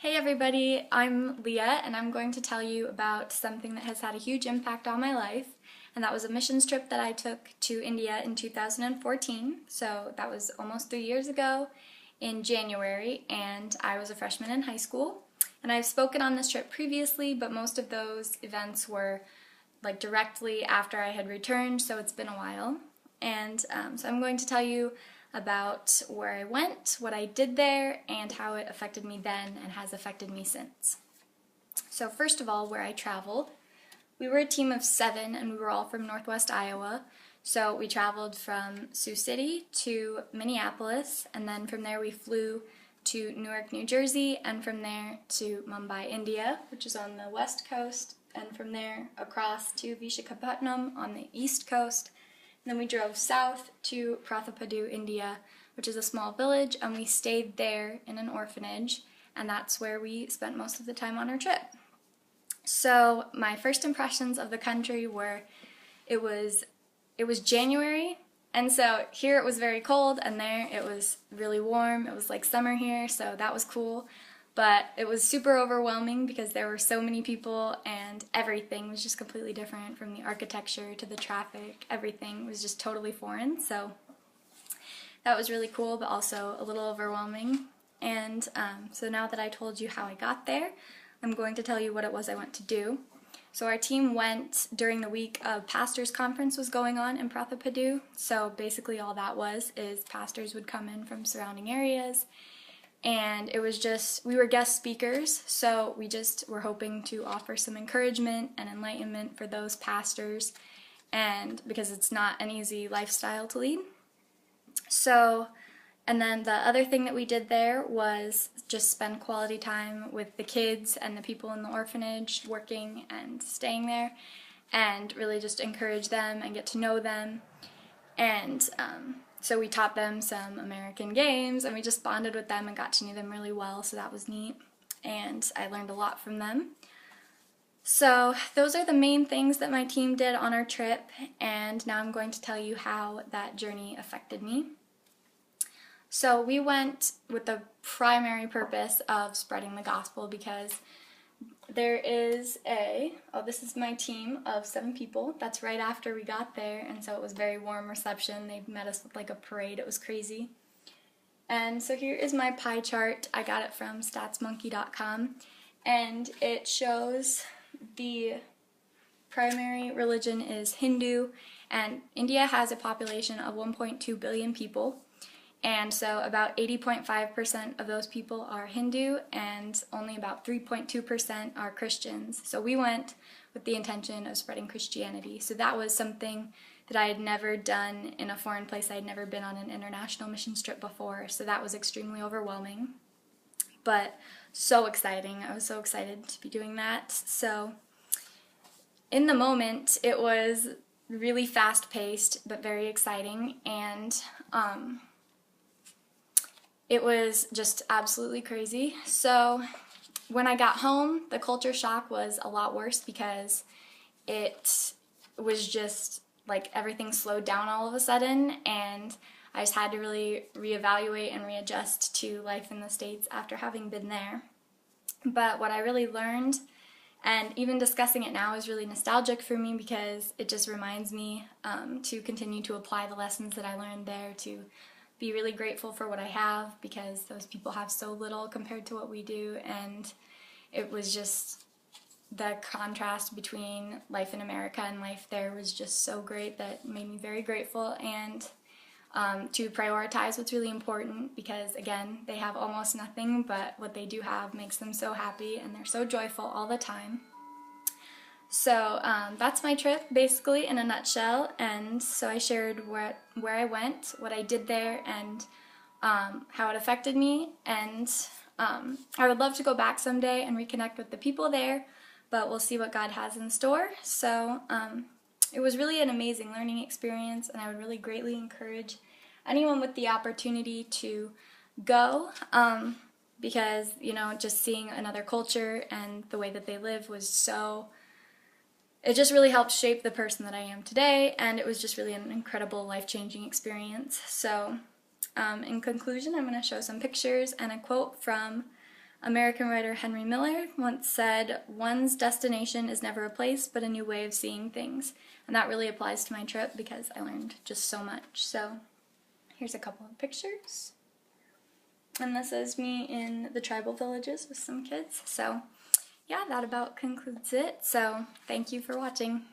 Hey everybody, I'm Leah and I'm going to tell you about something that has had a huge impact on my life, and that was a missions trip that I took to India in 2014. So that was almost 3 years ago in January, and I was a freshman in high school. And I've spoken on this trip previously, but most of those events were like directly after I had returned, so it's been a while. And so I'm going to tell you about where I went, what I did there, and how it affected me then and has affected me since. So first of all, where I traveled. We were a team of 7 and we were all from Northwest Iowa. So we traveled from Sioux City to Minneapolis, and then from there we flew to Newark, New Jersey, and from there to Mumbai, India, which is on the west coast, and from there across to Vishakhapatnam on the east coast. And then we drove south to Prathapadu, India, which is a small village, and we stayed there in an orphanage, and that's where we spent most of the time on our trip. So my first impressions of the country were it was January, and so here it was very cold, and there it was really warm. It was like summer here, so that was cool. But it was super overwhelming because there were so many people and everything was just completely different, from the architecture to the traffic. Everything was just totally foreign, so that was really cool but also a little overwhelming. And so now that I told you how I got there, I'm going to tell you what it was I went to do. So our team went during the week of pastors' conference was going on in Prathapadu. So basically all that is pastors would come in from surrounding areas, and it was just, we were guest speakers, so we just were hoping to offer some encouragement and enlightenment for those pastors, and because it's not an easy lifestyle to lead. So, and then the other thing that we did there was just spend quality time with the kids and the people in the orphanage, working and staying there, and really just encourage them and get to know them. And so we taught them some American games, and we just bonded with them and got to know them really well, so that was neat. And I learned a lot from them. So those are the main things that my team did on our trip, and now I'm going to tell you how that journey affected me. So we went with the primary purpose of spreading the gospel, because there is this is my team of 7 people. That's right after we got there, and so it was a very warm reception. They met us with like a parade. It was crazy. And so here is my pie chart. I got it from statsmonkey.com, and it shows the primary religion is Hindu, and India has a population of 1.2 billion people. And so about 80.5% of those people are Hindu, and only about 3.2% are Christians. So we went with the intention of spreading Christianity. So that was something that I had never done in a foreign place. I had never been on an international mission trip before, so that was extremely overwhelming, but so exciting. I was so excited to be doing that. So in the moment, it was really fast-paced, but very exciting, and it was just absolutely crazy. So when I got home, the culture shock was a lot worse, because it was just like everything slowed down all of a sudden, and I just had to really reevaluate and readjust to life in the States after having been there. But what I really learned, and even discussing it now, is really nostalgic for me, because it just reminds me to continue to apply the lessons that I learned there, to be really grateful for what I have, because those people have so little compared to what we do. And it was just, the contrast between life in America and life there was just so great that made me very grateful, and to prioritize what's really important, because again, they have almost nothing, but what they do have makes them so happy, and they're so joyful all the time. So that's my trip, basically, in a nutshell. And so I shared where I went, what I did there, and how it affected me. And I would love to go back someday and reconnect with the people there, but we'll see what God has in store. So it was really an amazing learning experience, and I would really greatly encourage anyone with the opportunity to go, because, you know, just seeing another culture and the way that they live was so... It just really helped shape the person that I am today, and it was just really an incredible, life-changing experience. So in conclusion, I'm going to show some pictures and a quote from American writer Henry Miller once said, "One's destination is never a place, but a new way of seeing things." And that really applies to my trip because I learned just so much. So here's a couple of pictures. And this is me in the tribal villages with some kids. So yeah, that about concludes it. So thank you for watching.